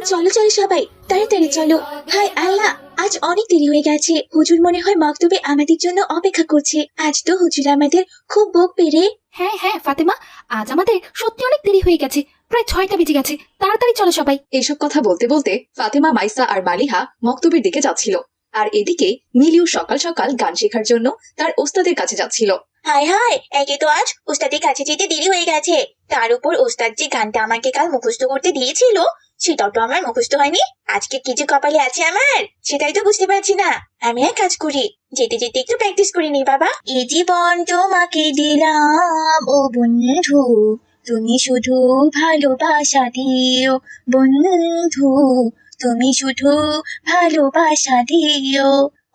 চলো চলো সবাই, তাড়াতাড়ি চলো। হায় আল্লাহ, আজ অনেক দেরি হয়ে গেছে। হুজুর মনে হয় মক্তবে আমাদের জন্য অপেক্ষা করছে। আজ তো হুজুর আমাদের খুব বকবে রে। হ্যাঁ হ্যাঁ ফাতেমা, আজ আমাদের সত্যি অনেক দেরি হয়ে গেছে, প্রায় 6টা বেজে গেছে। তাড়াতাড়ি চলো সবাই। এইসব কথা বলতে বলতে ফাতেমা, মাইসা আর মালিহা মক্তবের দিকে যাচ্ছিল। আর এদিকে মিলিও সকাল সকাল গান শেখার জন্য তার ওস্তাদের কাছে যাচ্ছিল। হায় হায়, একে তো আজ ওস্তাদের কাছে যেতে দেরি হয়ে গেছে। তার উপর ওস্তাদ যে গানটা আমাকে কাল মুখস্থ করতে দিয়েছিল সেটাও তো আমার মুখস্থ হয়নি। আজকে কি যে কপালে আছে আমার, সেটাই তো বুঝতে পারছি না। আমি এক কাজ করি, যেতে যেতে একটু প্র্যাকটিস করে নি বাবা। এই জীবন তোমাকে দিলাম ও বন্ধু, তুমি শুধু ভালোবাসা দিও বন্ধু, তুমি শুধু ভালোবাসা দিও।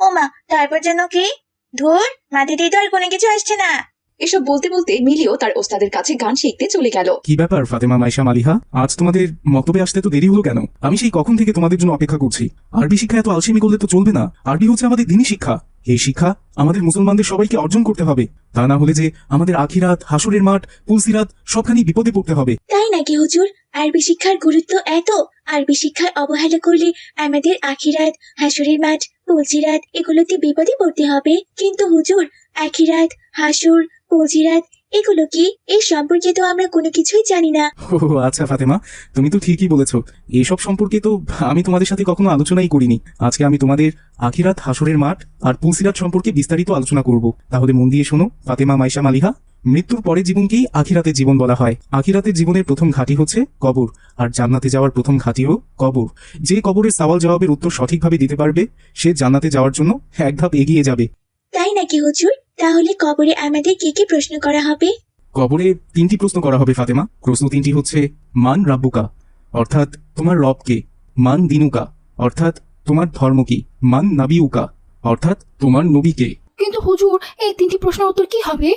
ওমা, তারপর যেন কি ধুর, মাথা দিয়ে তো আর কোনো কিছু আসছে না। এসব বলতে বলতে মিলিও তার ওস্তাদের কাছে গান শিখতে চলে গেল। কি ব্যাপার ফাতেমা, মাইশা, মালিহা, আজ তোমাদের মক্তবে আসতে তো দেরি হলো কেন? আমি সেই কখন থেকে তোমাদের জন্য অপেক্ষা করছি। আরবি শিক্ষা এত আলসেমি করলে তো চলবে না। আরবি হচ্ছে আমাদের দ্বীনি শিক্ষা। এই শিক্ষা আমাদের মুসলমানদের সবাইকে অর্জন করতে হবে। তা না হলে যে আমাদের আখিরাত, হাসরের মাঠ, পুলসিরাত সবখানেই বিপদে পড়তে হবে। তাই নাকি হুজুর? আরবি শিক্ষার গুরুত্ব এত? আরবি শিক্ষার অবহেলা করলে আমাদের আখিরাত, হাসরের মাঠ, পুলসিরাত এগুলোতে বিপদে পড়তে হবে। কিন্তু হুজুর, আখিরাত, হাসর, পুলসিরাত এগুলো কি? এই সম্পর্কে তো আমরা কোনো কিছুই জানি না। ও আচ্ছা ফাতেমা, তুমি তো ঠিকই বলেছো। এসব সম্পর্কে তো আমি তোমাদের সাথে কখনো আলোচনাই করিনি। আজকে আমি তোমাদের আখিরাত, হাসরের মাঠ আর পুলসিরাত সম্পর্কে বিস্তারিত আলোচনা করব। তাহলে মন দিয়ে শোনো ফাতেমা, মাইশা, মালিহা। মৃত্যুর পরে জীবনকেই আখিরাতের জীবন বলা হয়। আখিরাতের জীবনের প্রথম ঘাঁটি হচ্ছে কবর, আর জান্নাতে যাওয়ার প্রথম ঘাঁটিও কবর। যে কবরের সওয়াল জবাবের উত্তর সঠিকভাবে দিতে পারবে সে জান্নাতে যাওয়ার জন্য এক ধাপ এগিয়ে যাবে। তাই নাকি হুজুর? তাহলে কবরে আমাদের কি কি প্রশ্ন করা হবে? কবরে 3টি প্রশ্ন করা হবে ফাতেমা। প্রশ্ন 3টি হচ্ছে মান রাব্বুকা, অর্থাৎ তোমার রব কে; মান দিনুকা, অর্থাৎ তোমার ধর্ম কি; মান নাবিউকা, অর্থাৎ তোমার নবী কে। কিন্তু হুজুর, এই 3টি প্রশ্নের উত্তর কি হবে?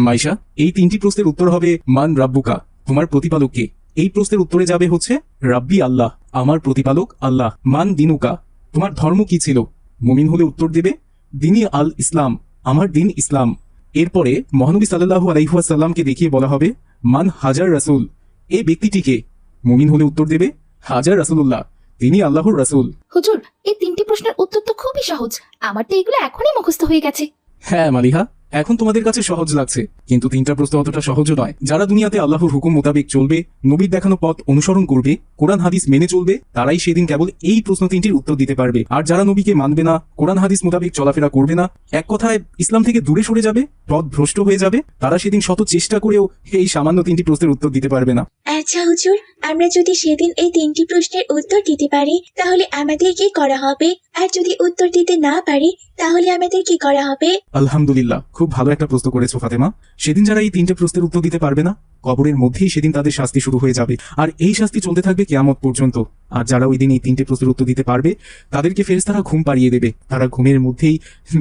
মাইশা, এই 3টি প্রশ্নের উত্তর হবে মান রাব্বুকা, তোমার প্রতিপালক কে। এই প্রশ্নের উত্তরে যাবে হচ্ছে রাব্বি আল্লাহ, আমার প্রতিপালক আল্লাহ। মান দিনুকা, তোমার ধর্ম কি ছিল? মুমিন হলে উত্তর দেবে দিনী আল ইসলাম, আমার দিন ইসলাম। এরপরে মহানবী সাল্লাল্লাহু আলাইহি ওয়াসাল্লামকে দেখিয়ে বলা হবে মান হাজার রাসূল, এই ব্যক্তিটিকে। মুমিন হলে উত্তর দেবে হাজার রাসূলুল্লাহ, তিনি আল্লাহর রাসূল। হুজুর, এই 3টি প্রশ্নের উত্তর তো খুবই সহজ। আমার তো এগুলো এখনই মুখস্থ হয়ে গেছে। হ্যাঁ মালিহা, এখন তোমাদের কাছে সহজ লাগছে, কিন্তু 3টা প্রশ্ন অতটা সহজও নয়। যারা দুনিয়াতে আল্লাহর হুকুম মোতাবেক চলবে, নবীর দেখানো পথ অনুসরণ করবে, কোরআন হাদিস মেনে চলবে, তারাই সেদিন কেবল এই প্রশ্ন 3টির উত্তর দিতে পারবে। আর যারা নবীকে মানবে না, কোরআন হাদিস মোতাবেক চলাফেরা করবে না, এক কথায় ইসলাম থেকে দূরে সরে যাবে, পথ ভ্রষ্ট হয়ে যাবে, তারা সেদিন শত চেষ্টা করেও এই সামান্য 3টি প্রশ্নের উত্তর দিতে পারবে না। আচ্ছা হুজুর, আমরা যদি সেদিন এই 3টি প্রশ্নের উত্তর দিতে পারি তাহলে আমাদের কি করা হবে? আর যদি উত্তর দিতে না পারি তাহলে আমাদের কি করা হবে? আলহামদুলিল্লাহ, খুব ভালো একটা প্রশ্ন করেছো ফাতেমা। সেদিন যারা এই 3টে প্রশ্নের উত্তর দিতে পারবে না, কবরের মধ্যেই সেদিন তাদের শাস্তি শুরু হয়ে যাবে, আর এই শাস্তি চলতে থাকবে কিয়ামত পর্যন্ত। আর যারা ওই দিন এই 3টে প্রশ্নের উত্তর দিতে পারবে, তাদেরকে ফেরেশতারা ঘুম পাড়িয়ে দেবে। তারা ঘুমের মধ্যেই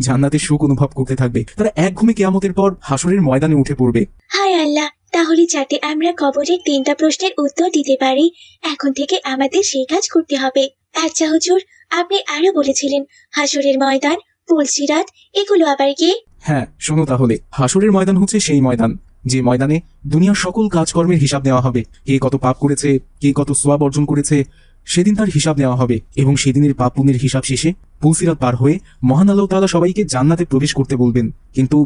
জান্নাতের সুখ অনুভব করতে থাকবে। তারা এক ঘুমে কিয়ামতের পর হাসরের ময়দানে উঠে পড়বে। হায় আল্লাহ, তাহলে যাতে আমরা কবরের 3টা প্রশ্নের উত্তর দিতে পারি, এখন থেকে আমাদের সেই কাজ করতে হবে। আচ্ছা হুজুর, আপনি আরো বলেছিলেন হাসরের ময়দান, পুলসিরাত এগুলো আবার কি? হ্যাঁ শোনো তাহলে, হাসরের ময়দান হচ্ছে সেই ময়দান যে ময়দানে দুনিয়ার সকল কাজকর্মের হিসাব নেওয়া হবে। কে কত পাপ করেছে, কে কত সওয়াব অর্জন করেছে, সেদিন তার হিসাব নেওয়া হবে। এবং সেদিনের পাপ পুণ্যের হিসাব শেষে পুলসিরাত পার হয়ে মহান আল্লাহ তাআলা সবাইকে জান্নাতে প্রবেশ করতে বলবেন। কিন্তু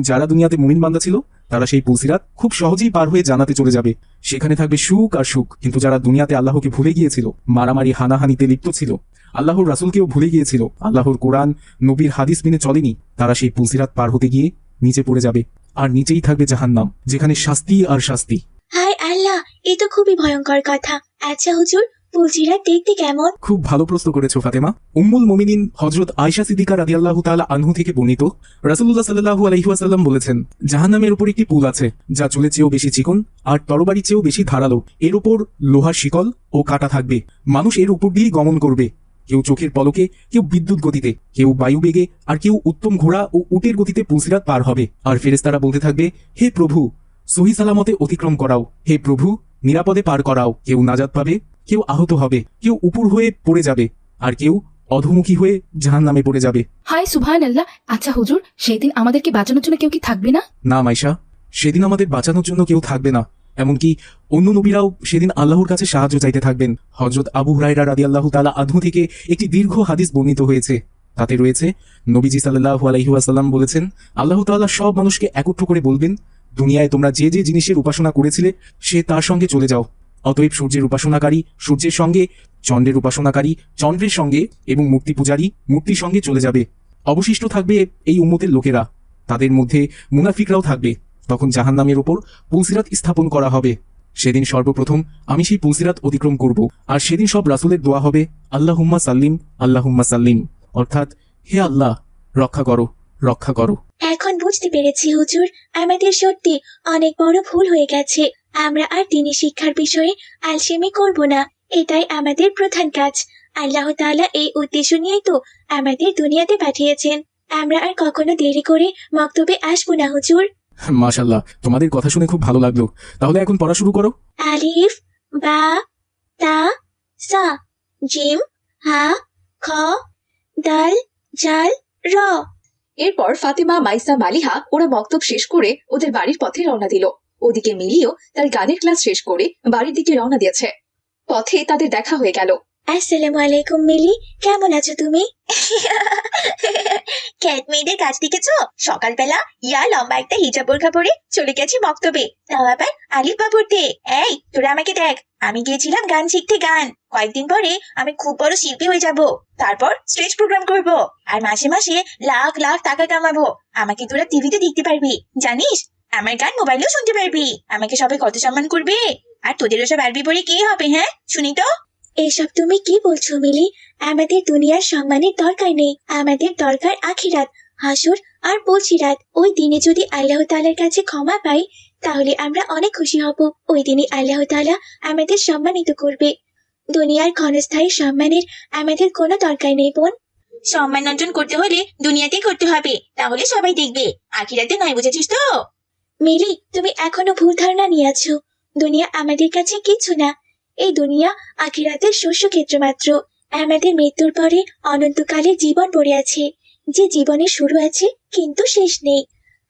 যারা দুনিয়াতে মুমিন বান্দা ছিল, তারা সেই পুলসিরাত খুব সহজেই পার হয়ে জান্নাতে চলে যাবে। সেখানে থাকবে সুখ আর সুখ। কিন্তু যারা দুনিয়াতে আল্লাহকে ভুলে গিয়েছিল, মারামারি হানাহানিতে লিপ্ত ছিল, আল্লাহর রাসূলকেও ভুলে গিয়েছিল, আল্লাহর কোরআন নবীর হাদিস মেনে চলেনি, তারা সেই পুলসিরাত পার হতে গিয়ে নিচে পড়ে যাবে। আর নিচেই থাকবে জাহান্নাম, যেখানে শাস্তি আর শাস্তি। হায় আল্লাহ, এ তো খুবই ভয়ঙ্কর কথা। আচ্ছা হুজুর, পুলসিরাত দেখতে কেমন? খুব ভালো প্রশ্ন করেছো ফাতেমা। উম্মুল মুমিনিন হযরত আয়েশা সিদ্দিকা রাদিয়াল্লাহু তাআলা আনহু থেকে বর্ণিত, রাসূলুল্লাহ সাল্লাল্লাহু আলাইহি ওয়াসাল্লাম বলেছেন, জাহান্নামের উপর একটি পুল আছে, যা চুলের চেয়েও বেশি চিকন আর তরবারির চেয়েও বেশি ধারালো। এর উপর লোহার শিকল ও কাঁটা থাকবে। মানুষ এর উপর দিয়েই গমন করবে। কেউ চোখের পলকে, কেউ বিদ্যুৎ গতিতে, কেউ বায়ু বেগে, আর কেউ উত্তম ঘোড়া ও উটের গতিতে পুলসিরাত পার হবে। আর ফেরেশতারা বলতে থাকবে, হে প্রভু, সহি সালামতে অতিক্রম করাও, হে প্রভু, নিরাপদে পার করাও। কেউ নাজাত পাবে, কেউ আহত হবে, কেউ উপর হয়ে পড়ে যাবে, আর কেউ অধমুখী হয়ে জাহান্নামে পড়ে যাবে। হায় সুবহানাল্লাহ। আচ্ছা হুজুর, সেদিন আমাদেরকে বাঁচানোর জন্য কেউ কি থাকবে না? না মাইশা, সেদিন আমাদের বাঁচানোর জন্য কেউ থাকবে না। এমনকি অন্য নবীরাও সেদিন আল্লাহর কাছে সাহায্য চাইতে থাকবেন। হযরত আবু হুরায়রা রাদিয়াল্লাহু তাআলা আনহু থেকে একটি দীর্ঘ হাদিস বর্ণিত হয়েছে। তাতে রয়েছে, নবীজি সাল্লাল্লাহু আলাইহি ওয়াসাল্লাম বলেছেন, আল্লাহ তাআলা সব মানুষকে একত্র করে বলবেন, দুনিয়ায় তোমরা যে যে জিনিসের উপাসনা করেছিলে সে তার সঙ্গে চলে যাও। অতএব সূর্যের উপাসনাকারী সূর্যের সঙ্গে, চন্দ্রের উপাসনাকারী চন্দ্রের সঙ্গে এবং মূর্তি পূজারী মূর্তির সঙ্গে চলে যাবে। অবশিষ্ট থাকবে এই উম্মতের লোকেরা, তাদের মধ্যে মুনাফিকরাও থাকবে। তখন জাহান্নামের উপর পুলসিরাত স্থাপন করা হবে। সেদিন সর্বপ্রথম আমি সেই পুলসিরাত অতিক্রম করব, আর সেদিন সব রাসূলের দোয়া হবে আল্লাহুম্মা সাল্লিম আল্লাহুম্মা সাল্লিম, অর্থাৎ হে আল্লাহ রক্ষা করো, রক্ষা করো। এখন বুঝতে পেরেছি হুজুর, আমাদের সত্যি অনেক বড় ভুল হয়ে গেছে। আমরা আর দ্বীনি শিক্ষার বিষয়ে আলসেমি করব না, এটাই আমাদের প্রধান কাজ। আল্লাহ তাআলা এই উদ্দেশ্য নিয়েই তো আমাদের দুনিয়াতে পাঠিয়েছেন। আমরা আর কখনো দেরি করে মক্তবে আসবো না হুজুর। মাশাআল্লাহ, তোমাদের কথা শুনে খুব ভালো লাগলো। তাহলে এখন পড়া শুরু করো। আলিফ বা তা সা জিম হা খ দাল জাল র। এরপর ফাতেমা, মাইসা, মালিহা ওরা মক্তব শেষ করে ওদের বাড়ির পথে রওনা দিল। ওদিকে মিলিও তার গানের ক্লাস শেষ করে বাড়ির দিকে রওনা দিয়েছে। পথে তাদের দেখা হয়ে গেল। আসসালামু আলাইকুম মিলি, কেমন আছো তুমি? ক্যাট মেয়েদের কাজ দেখেছো? সকালবেলা ইয়া লম্বা একটা হিজাব বোরখা পরে চলে গেছে মক্তবে, তাও আবার আলিফ বা পড়তে। এই তোরা আমাকে দেখ, আমি গিয়েছিলাম গান শিখতে। গান কয়েকদিন পরে আমি খুব বড় শিল্পী হয়ে যাব, তারপর স্টেজ প্রোগ্রাম করব, আর মাসে মাসে লাখ লাখ টাকা কামাবো। আমাকে তোরা টিভিতে দেখতে পারবি, জানিস? আমার গান মোবাইলেও শুনতে পারবি। আমাকে সবাই কত সম্মান করবে। আর তোদের ওসব আরবি পড়ে কি হবে? হ্যাঁ, শুনি তো। এসব তুমি কি বলছো মিলি? আমাদের দুনিয়ার সম্মানের দরকার নেই, আমাদের দরকার আখিরাত, হাসর আর পুলসিরাত। ওই দিনে যদি আল্লাহ তাআলার কাছে ক্ষমা পাই তাহলে আমরা অনেক খুশি হব। ওই দিনে আল্লাহ তাআলা আমাদের সম্মানিত করবে। দুনিয়ার ক্ষণস্থায়ী সম্মানের আমাদের কোনো দরকার নেই বোন। সম্মান অর্জন করতে হলে দুনিয়াতেই করতে হবে, তাহলে সবাই দেখবে, আখিরাতে নয়। বুঝেছিস তো? মিলি, তুমি এখনো ভুল ধারণা নিয়ে আছো। দুনিয়া আমাদের কাছে কিছু না, এই দুনিয়া আখিরাতের শস্যক্ষেত্র মাত্র। আমাদের মৃত্যুর পরে অনন্তকালের জীবন পড়ে আছে, যে জীবনের শুরু আছে কিন্তু শেষ নেই।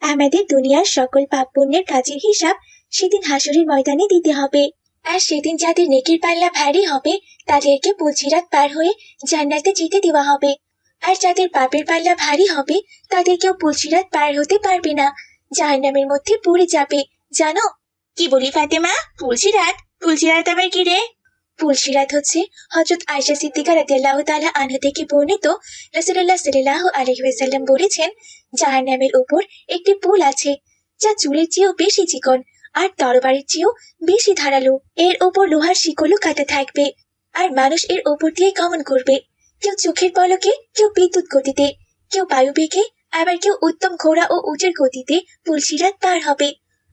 আমাদের দুনিয়ার সকল পাপ পুণ্যের কাজের হিসাব সেদিন হাসরের ময়দানে দিতে হবে। আর সেদিন যাদের নেকির পাল্লা ভারী হবে তাদেরকে পুলসিরাত পার হয়ে জান্নাতে যেতে দেওয়া হবে, আর যাদের পাপের পাল্লা ভারী হবে তাদেরকেও পুলসিরাত পার হতে পারবে না, জাহান্নামের মধ্যে পড়ে যাবে। জানো কি বলি ফাতেমা? পুলসিরাত? পুলসিরাত আবার কি রে? পুলসিরাত হচ্ছে হযরত আয়েশা সিদ্দিকা রাদিয়াল্লাহু তাআলা আনহা থেকে বর্ণিত। রাসূলুল্লাহ সাল্লাল্লাহু আলাইহি ওয়াসাল্লাম বলেছেন, জাহান্নামের উপর একটি পুল আছে যা চুলের চেয়েও বেশি চিকন আর তরবারির চেয়েও বেশি ধারালো। এর উপর লোহার শিকলও কাটা থাকবে, আর মানুষ এর উপর দিয়ে গমন করবে, কেউ চোখের পলকে, কেউ বিদ্যুৎ গতিতে, কেউ বায়ু বেগে, আবার কেউ উত্তম ঘোড়া ও উটের গতিতে পুলসিরাত পার হবে।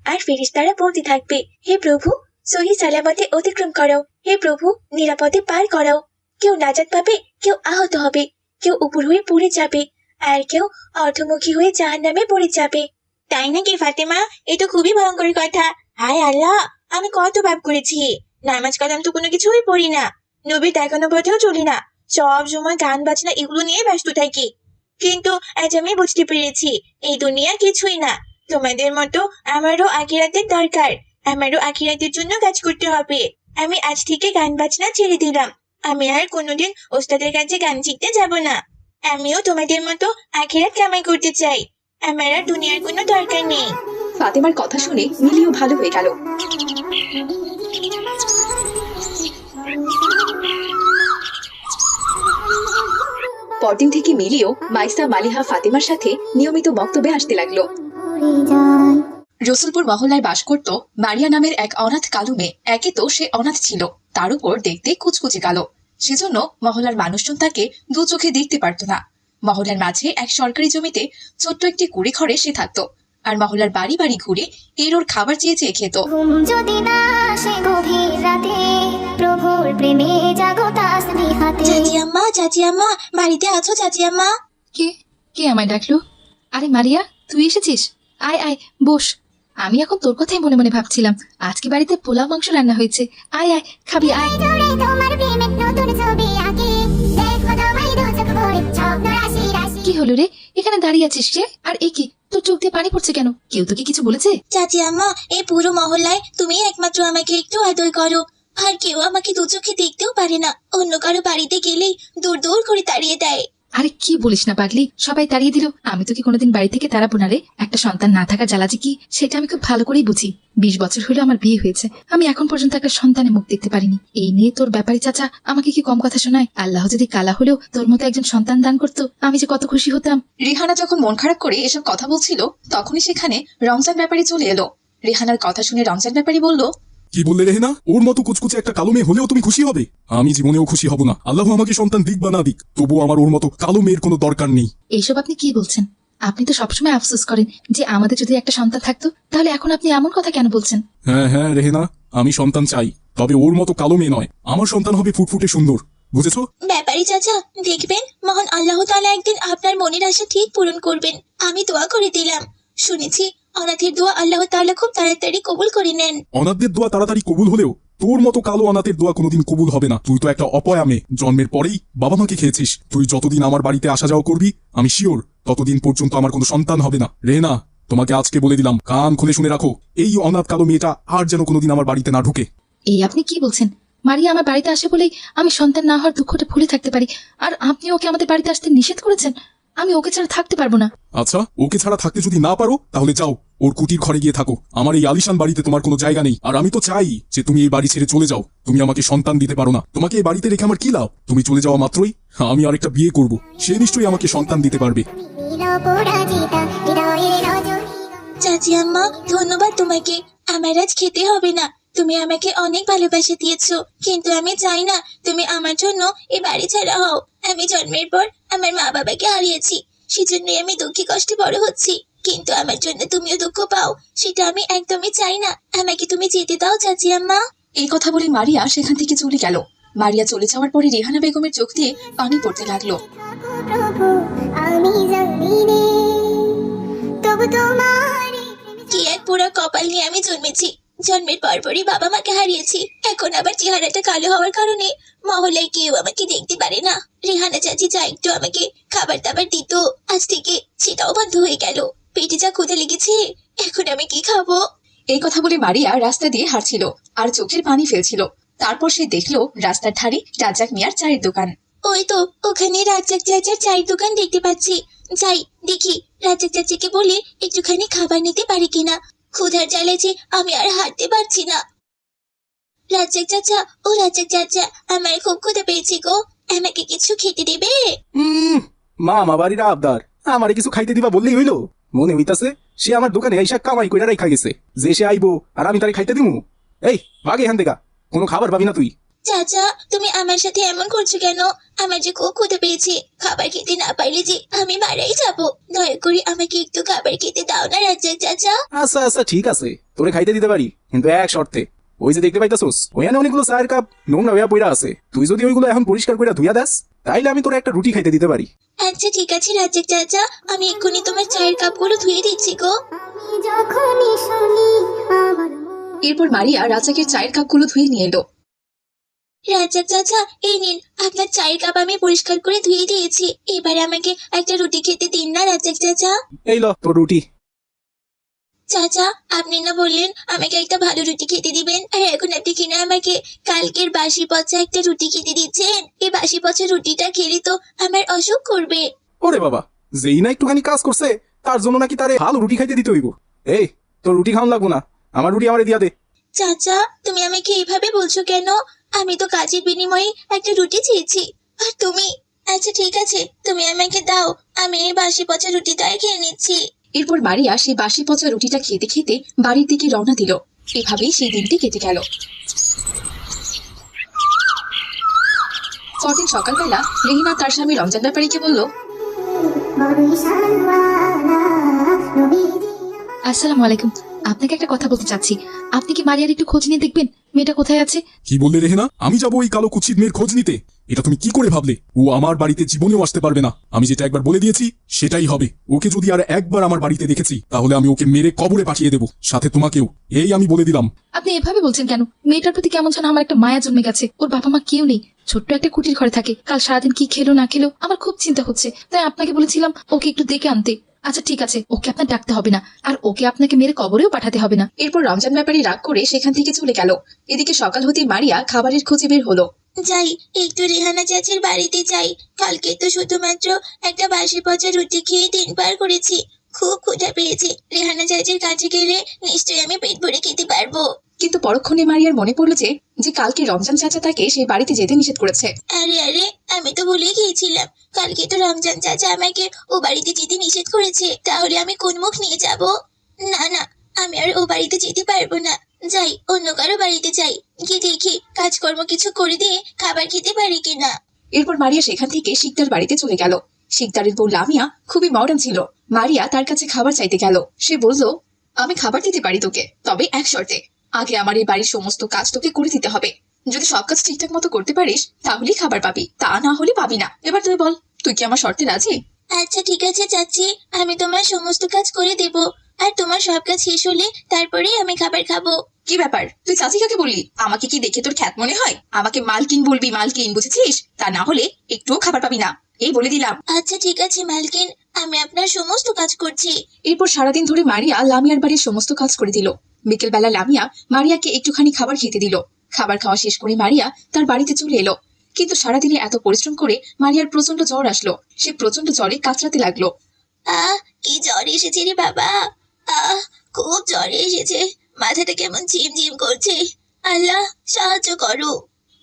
আর ফেরেশতারা বলতে থাকবে, হে প্রভু, সহি সালামতে অতিক্রম করাও, হে প্রভু, নিরাপদে পার করাও। কেউ নাজাত পাবে, কেউ আহত হবে, কেউ উপর হয়ে পড়ে যাবে, আর কেউ অর্ধমুখী হয়ে জাহান্নামে পড়ে যাবে। তাই নাকি ফাতেমা? এ তো খুবই ভয়ঙ্কর কথা। হায় আল্লাহ, আমি কত পাপ করেছি। নামাজ কালাম তো কোনো কিছুই পড়ি না, নবীর দেখানো পথেও চলি না, সব সময় গান বাজনা এগুলো নিয়ে ব্যস্ত থাকি। কিন্তু আজ আমি বুঝতে পেরেছি এই দুনিয়া কিছুই না। তোমাদের মতো আমারও আখিরাতের দরকার, আমারও আখিরাতের জন্য কাজ করতে হবে। আমি আজ থেকে গান বাজনা ছেড়ে দিলাম, আমি আর কোনোদিন ওস্তাদের কাছে গান শিখতে যাব না। আমিও তোমাদের মতো আখিরাত কামাই করতে চাই, আমার আর দুনিয়ার কোনো দরকার নেই। ফাতেমার কথা শুনে মিলিও ভালো হয়ে গেল। পরদিন থেকে মিলিও মাইসা, মালিহা, ফাতেমার সাথে নিয়মিত মক্তবে আসতে লাগলো। রসুলপুর মহল্লায় বাস করত মারিয়া নামের এক অনাথ কালো মেয়ে। একে তো সে অনাথ ছিল, তার উপর দেখতে কুচকুচে কালো, সেজন্য মহল্লার মানুষজন তাকে দু চোখে দেখতে পারত না। মহল্লার মাঝে এক সরকারি জমিতে ছোট্ট একটি কুড়ে ঘরে সে থাকতো, আর মহল্লার বাড়ি বাড়ি ঘুরে এর ওর খাবার চেয়ে চেয়ে খেত। চাচি আম্মা, চাচি আম্মা, বাড়িতে আছো চাচি আম্মা? কে কে আমায় ডাকলো? আরে মারিয়া, তুই এসেছিস? আয় আয়, বস। আমি এখন তোর কথাই মনে মনে ভাবছিলাম, আজকে বাড়িতে পোলাও মাংস রান্না হয়েছে। আয় আয়, খাবি আয়। কি হলো রে? এখানে দাঁড়িয়ে আছিস যে? আর এ কি, তোর চোখ দিয়ে পানি পড়ছে কেন? কেউ তোকে কিছু বলেছে? চাচি আম্মা, এই পুরো মহল্লায় তুমি একমাত্র আমাকে একটু আদর করো। আর কেউ আমাকে দু চোখে দেখতেও পারে না। অন্য কারো বাড়িতে গেলেই দূর দূর করে তাড়িয়ে দেয়। আরে কি বলিস না পাগলি, সবাই তাড়িয়ে দিল, আমি তোকে কোনোদিন বাড়ি থেকে তাড়াবো না রে। একটা সন্তান না থাকা জ্বালা যে কি সেটা আমি খুব ভালো করেই বুঝি। 20 বছর হলো আমার বিয়ে হয়েছে, আমি এখন পর্যন্ত একটা সন্তানের মুখ দেখতে পারিনি। এই নিয়ে তোর ব্যাপারী চাচা আমাকে কি কম কথা শোনায়? আল্লাহ যদি কালা হলেও তোর মতো একজন সন্তান দান করতো, আমি যে কত খুশি হতাম। রেহানা যখন মন খারাপ করে এসব কথা বলছিল তখনই সেখানে রমজান ব্যাপারী চলে এলো। রেহানার কথা শুনে রমজান ব্যাপারী বলল, কি বললে রেহেনা? ওর মতো কুচকুচে একটা কালো মেয়ে হলেও তুমি খুশি হবে? আমি জীবনেও খুশি হব না। আল্লাহ আমাকে সন্তান দিক বা না দিক, তবুও আমার ওর মতো কালো মেয়ের কোনো দরকার নেই। এইসব আপনি কি বলছেন? আপনি তো সবসময় আফসোস করেন যে আমাদের যদি একটা সন্তান থাকতো, তাহলে এখন আপনি এমন কথা কেন বলছেন? হ্যাঁ হ্যাঁ রেহেনা, আমি সন্তান চাই, তবে ওর মতো কালো মেয়ে নয়। আমার সন্তান হবে ফুটফুটে সুন্দর, বুঝেছো? ব্যাপারী চাচা, দেখবেন মহান আল্লাহ তাআলা একদিন আপনার মনের আশা ঠিক পূরণ করবেন। আমি দোয়া করে দিলাম। শুনেছি অনাথের দোয়া আল্লাহ তাআলা খুব তাড়াতাড়ি কবুল করে নেন। অনাথদের দোয়া তাড়াতাড়ি কবুল হলেও তোর মতো কালো অনাথের দোয়া কোনোদিন কবুল হবে না। তুই তো একটা অপয়া মেয়ে, জন্মের পরেই বাবা মাকে খেয়েছিস। তুই যতদিন আমার বাড়িতে আসা যাওয়া করবি, আমি শিওর ততদিন পর্যন্ত আমার কোনো সন্তান হবে না। রেহেনা, তোমাকে আজকে বলে দিলাম, কান খুলে শুনে রাখো, এই অনাথ কালো মেয়েটা আর যেন কোনোদিন আমার বাড়িতে না ঢুকে। এই আপনি কি বলছেন? মারিয়া আমার বাড়িতে আসে বলেই আমি সন্তান না হওয়ার দুঃখটা ভুলে থাকতে পারি, আর আপনি ওকে আমাদের বাড়িতে আসতে নিষেধ করেছেন? আমি ওকে ছাড়া থাকতে পারবো না। আচ্ছা, ওকে ছাড়া থাকতে যদি না পারো তাহলে যাও, ওর কুটির ঘরে গিয়ে থাকো। আমার এই আলিশান বাড়িতে তোমার কোনো জায়গা নেই। আর আমি তো চাই যে তুমি এই বাড়ি ছেড়ে চলে যাও। তুমি আমাকে সন্তান দিতে পারো না, তোমাকে এই বাড়িতে রেখে আমার কি লাভ? তুমি চলে যাওয়া মাত্রই আমি আরেকটা বিয়ে করব, সে নিশ্চয়ই আমাকে সন্তান দিতে পারবে। চাচি আম্মা, ধন্যবাদ তোমাকে। আমার আজ খেতে হবে না। তুমি আমাকে অনেক ভালোবাসা দিয়েছো, কিন্তু আমি চাই না তুমি আমার জন্য এই বাড়ি ছাড়া হও। আমি জন্মের পর আমার মা বাবাকে হারিয়েছি, সেজন্যই আমি দুঃখে কষ্টে বড় হচ্ছি। কিন্তু আমার জন্য তুমিও দুঃখ পাও, সেটা আমি একদমই চাই না। আমাকে তুমি যেতে দাও চাচি আম্মা। এই কথা বলে মারিয়া সেখান থেকে চলে গেল। মারিয়া চলে যাওয়ার পরে রেহানা বেগমের চোখ দিয়ে পানি পড়তে লাগলো। কি এক পুরো কপাল নিয়ে আমি জন্মেছি। জন্মের পরপরই বাবা মাকে হারিয়েছি। এখন আবার চেহারাটা কালো হওয়ার কারণে মহল্লায় কেউ আমাকে দেখতে পারে না। রেহানা চাচি যা একটু আমাকে খাবার দাবার দিত, আজ থেকে সেটাও বন্ধ হয়ে গেল। পেটে যা ক্ষুধা লেগেছে, এখন আমি কি খাবো? এই কথা বলে মারিয়া রাস্তা দিয়ে হাঁটছিল আর চোখের পানি ফেলছিল। তারপর সে দেখলো রাস্তার ধারে রাজ্জাক মিয়ার চায়ের দোকান। ওই তো ওখানে রাজ্জাক চাচার চায়ের দোকান দেখতে পাচ্ছি। যাই দেখি রাজ্জাক চাচিকে বলে একটুখানি খাবার নিতে পারি কিনা। ক্ষুধার জ্বালে যে আমি আর হাঁটতে পারছি না। রাজ্জাক চাচা, ও রাজ্জাক চাচা, আমার খুব ক্ষুধা পেয়েছে গো, আমাকে কিছু খেতে দেবে? মা বাড়ির আবদার, আমারে কিছু খাইতে দিবা বললেই হইলো? মনে হইতাছে সে আমার দোকানে আইসা কামাই কইরা রাইখা গেছে, যে সে আইবো আর আমি তারে খাইতে দিমু। এই ভাগে এখান থেকে, কোনো খাবার পাবি না তুই। চাচা, তুমি আমার সাথে এমন করছো কেন? আমার যে খুব ক্ষুধা পেয়েছে, খাবার খেতে না পারলে যে আমি মারাই যাবো। দয়া করে আমাকে একটু খাবার খেতে দাও না রাজ্জাক চাচা। আচ্ছা আচ্ছা ঠিক আছে, তোরে খাইতে দিতে পারি, কিন্তু এক শর্তে। ওই যে দেখতে পাইতাছোস ওখানে অনেকগুলো চায়ের কাপ নোংরা হইয়া পইরা আছে, তুই যদি ওইগুলো এখন পরিষ্কার করে ধুইয়া দাস, তাইলে আমি তোরে একটা রুটি খাইতে দিতে পারি। আচ্ছা ঠিক আছে রাজ্জাক চাচা, আমি এক্ষুনি তোমার চায়ের কাপগুলো ধুয়ে দিচ্ছি গো। এরপর মারিয়া রাজ্জাকের চায়ের কাপগুলো ধুয়ে নিয়ে এলো। রাজ্জাক চাচা, এই নিন আপনার চায়ের কাপ আমি পরিষ্কার করে ধুয়ে দিয়েছি। এবার আমাকে একটা রুটি খেতে দিন না রাজ্জাক চাচা। এই ল তোর রুটি। চাচা, আপনি না বললেন আমাকে একটা ভালো রুটি খেতে দিবেন, আর এখন আপনি কিনা আমাকে কালকের বাসি পচা একটা রুটি খেতে দিচ্ছেন। এই বাসি পচা রুটিটা খেলে তো আমার অসুখ করবে। ওরে বাবা, যেই না একটুখানি কাজ করছে তার জন্য নাকি তারে ভালো রুটি খাইতে দিতে হইব? এই তোর রুটি খাওয়ান লাগবো না, আমার রুটি আমারে দিয়া দে। চাচা, তুমি আমাকে এইভাবে বলছো কেন? আমি তো কাজের বিনিময়ে একটা রুটি চেয়েছি, আর তুমি? আচ্ছা ঠিক আছে, তুমি আমাকে দাও, আমি এই বাসি পচা রুটিটাই খেয়ে নিচ্ছি। এরপর মারিয়া সেই বাসি পচা রুটিটা খেতে খেতে বাড়ির দিকে রওনা দিল। এভাবেই সেই দিনটি কেটে গেল। পরদিন সকালবেলা রেহিনা তার স্বামী রমজান ব্যাপারীকে বলল, আসসালামু আলাইকুম, আপনাকে একটা কথা বলতে চাচ্ছি। আপনি কি মারিয়ার একটু খোঁজ নিয়ে দেখবেন মেয়েটা কোথায় আছে? কি বললে রেহেনা? আমি যাবো ওই কালো কুৎসিত মেয়ের খোঁজ নিতে? এটা তুমি কি করে ভাবলে? ও আমার বাড়িতে জীবনেও আসতে পারবে না। আমি যেটা একবার বলে দিয়েছি সেটাই হবে। ওকে যদি আর একবার আমার বাড়িতে দেখেছি তাহলে আমি ওকে মেরে কবরে পাঠিয়ে দেবো, সাথে তোমাকেও। এই আমি বলে দিলাম। আপনি এভাবে বলছেন কেন? মেয়েটার প্রতি কেমন যেন আমার একটা মায়া জন্মে গেছে। ওর বাবা মা কেউ নেই, ছোট্ট একটা কুটির ঘরে থাকে। কাল সারাদিন কি খেলো না খেলো আমার খুব চিন্তা হচ্ছে, তাই আপনাকে বলেছিলাম ওকে একটু দেখে আনতে। আচ্ছা ঠিক আছে, ওকে আপনার ডাকতে হবে না, আর ওকে আপনাকে মেরে কবরেও পাঠাতে হবে না। এরপর রমজান ব্যাপারী রাগ করে সেখান থেকে চলে গেল। এদিকে সকাল হতে মারিয়া খাবারের খোঁজে বের হলো। যাই, একটু রেহানা চাচির বাড়িতে যাই। কালকে তো শুধুমাত্র একটা বাসি পচা রুটি খেয়ে দিন পার করেছি। খুব ক্ষুধা পেয়েছে। রেহানা চাচির কাছে গেলে নিশ্চয়ই আমি পেট ভরে খেতে পারবো। কিন্তু পরক্ষণে মারিয়ার মনে পড়লো যে কালকে রমজান চাচা তাকে সেই বাড়িতে যেতে নিষেধ করেছে। আরে আরে, আমি তো ভুলে গিয়েছিলাম। কালকে তো রমজান চাচা আমাকে ও বাড়িতে যেতে নিষেধ করেছে। তাহলে আমি কোন মুখ নিয়ে যাব? না না, আমি আর ও বাড়িতে যেতে পারবো না। যাই, অন্য কারো বাড়িতে যাই, গিয়ে দেখি কাজকর্ম কিছু করে দিয়ে খাবার খেতে পারি কিনা। এরপর মারিয়া সেখান থেকে শিকদার বাড়িতে চলে গেল। শিকদারের বউ লামিয়া খুবই মডার্ন ছিল। মারিয়া তার কাছে খাবার চাইতে গেল। সে বলল, আমি খাবার দিতে পারি তোকে, তবে এক শর্তে। আগে আমার এই বাড়ির সমস্ত কাজ তোকে করে দিতে হবে। যদি সব কাজ ঠিকঠাক মতো করতে পারিস তাহলেই খাবার পাবি, তা না হলে পাবি না। এবার তুই বল, তুই কি আমার শর্তে রাজি? আচ্ছা ঠিক আছে চাচি, আমি তোমার সমস্ত কাজ করে দেব। আর তোমার সব কাজ শেষ হলে তারপরেই আমি খাবার খাবো। কি ব্যাপার, তুই চাচি কাকে বললি? আমাকে কি দেখে তোর খ্যাত মনে হয়? আমাকে মালকিন বলবি, মালকিন, বুঝেছিস? তা না হলে একটুও খাবার পাবি না, এই বলে দিলাম। আচ্ছা ঠিক আছে মালকিন, আমি আপনার সমস্ত কাজ করছি। এরপর সারাদিন ধরে মারিয়া লামিয়ার বাড়ির সমস্ত কাজ করে দিল। বিকেল বেলা লামিয়া মারিয়াকে একটুখানি খাবার খেতে দিল। খাবার খাওয়া শেষ করে মারিয়া তার বাড়িতে চলে এলো। কিন্তু সারাদিনে এত পরিশ্রম করে মারিয়ার প্রচন্ড জ্বর আসলো। সে প্রচন্ড জ্বরে কাতরাতে লাগলো। কি জ্বর এসেছে রে বাবা! খুব জ্বর এসেছে। মাথাটা কেমন ঝিমঝিম করছে। আল্লাহ সাহায্য করো।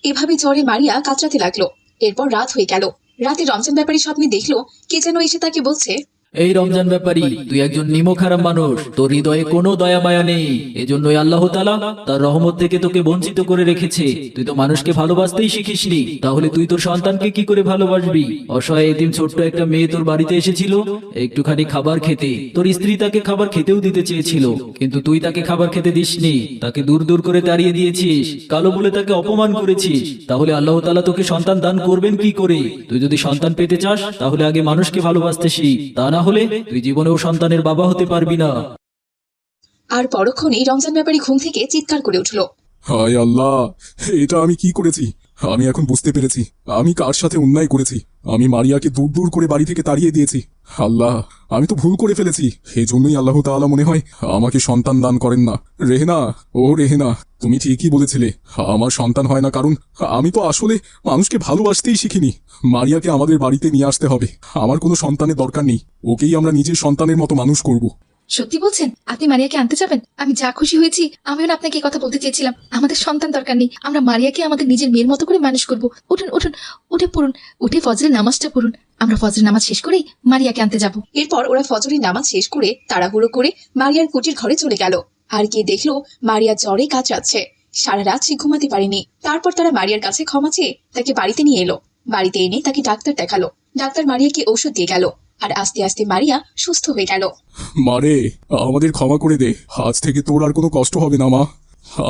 এভাবে জ্বরে মারিয়া কাতরাতে লাগলো। এরপর রাত হয়ে গেল। রাতে রমজান ব্যাপারী স্বপ্নে দেখলো কে যেন এসে তাকে বলছে, এই রমজান ব্যাপারী, তুই একজন নিমখারাম মানুষ, তোর হৃদয়ে কোনো দয়া মায়া নেই। এজন্যই আল্লাহ তাআলা তার রহমত থেকে তোকে বঞ্চিত করে রেখেছে। তুই তো মানুষকে ভালোবাসতেই শিখিসনি, তাহলে তুই তোর সন্তানকে কি করে ভালোবাসবি? অসহায় এতিম ছোট্ট একটা মেয়ে তোর বাড়িতে এসেছিল একটুখানি খাবার খেতে। তোর স্ত্রী তাকে খাবার খেতেও দিতে চেয়েছিল, কিন্তু তুই তাকে খাবার খেতে দিসনি, তাকে দূর দূর করে তাড়িয়ে দিয়েছিস, কালো বলে তাকে অপমান করেছিস। তাহলে আল্লাহ তাআলা তোকে সন্তান দান করবেন কি করে? তুই যদি সন্তান পেতে চাস তাহলে আগে মানুষকে ভালোবাসতে শিখ, তা না হলে তুই জীবনেও সন্তানের বাবা হতে পারবি না। আর পরক্ষণেই রমজান ব্যাপারী ঘুম থেকে চিৎকার করে উঠলো। হায় আল্লাহ, এটা আমি কি করেছি? আমি এখন বুঝতে পেরেছি আমি কার সাথে অন্যায় করেছি। আমি মারিয়াকে দূর দূর করে বাড়ি থেকে তাড়িয়ে দিয়েছি। আল্লাহ, আমি তো ভুল করে ফেলেছি। এই জন্যই আল্লাহ তাআলা মনে হয় আমাকে সন্তান দান করেন না। রেহেনা, ও রেহেনা, তুমি ঠিকই বলেছিলে, আমার সন্তান হয় না কারণ আমি তো আসলে মানুষকে ভালোবাসতেই শিখিনি। মারিয়াকে আমাদের বাড়িতে নিয়ে আসতে হবে। আমার কোনো সন্তানের দরকার নেই, ওকেই আমরা নিজের সন্তানের মতো মানুষ করব। সত্যি বলছেন? আপনি মারিয়াকে আনতে যাবেন? আমি যা খুশি হয়েছি। আমিও না আপনাকে এই কথা বলতে চেয়েছিলাম। আমাদের সন্তান দরকার নেই, আমরা মারিয়াকে আমাদের নিজের মেয়ের মতো করে মানুষ করব। উঠুন উঠুন, উঠে পড়ুন, উঠে ফজরের নামাজটা পড়ুন। আমরা ফজরের নামাজ শেষ করেই মারিয়াকে আনতে যাব। এরপর ওরা ফজরের নামাজ শেষ করে তাড়াহুড়ো করে মারিয়ার কুটির ঘরে চলে গেল। আর গিয়ে দেখলো মারিয়া জ্বরে কাতরাচ্ছে। সারা রাত সে ঘুমাতে পারেনি। তারপর তারা মারিয়ার কাছে ক্ষমা চেয়ে তাকে বাড়িতে নিয়ে এলো। বাড়িতে এনে তাকে ডাক্তার দেখালো। ডাক্তার মারিয়াকে ঔষধ দিয়ে গেল। আর আস্তে আস্তে মারিয়া সুস্থ হয়ে গেল। মারে, আমাদের ক্ষমা করে দে। আজ থেকে তোর আর কোনো কষ্ট হবে না মা।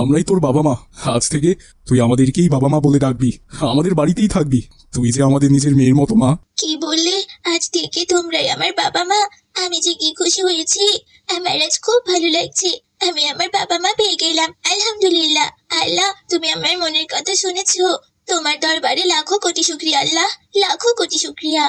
আমরাই তোর বাবা মা। আজ থেকে তুই আমাদেরকেই বাবা মা বলে ডাকবি, আমাদের বাড়িতেই থাকবি। তুই যে আমাদের নিজের মেয়ের মতো মা। কি বললে? আজ থেকে তোমরাই আমার বাবা মা? আমি যে কি খুশি হয়েছি। আমার আজ খুব ভালো লাগছে। আমি আমার বাবা মা পেয়ে গেলাম, আলহামদুলিল্লাহ। আল্লাহ, তুমি আমার মনের কথা শুনেছো। তোমার দরবারে লাখো কোটি শুকরিয়া আল্লাহ, লাখো কোটি শুকরিয়া।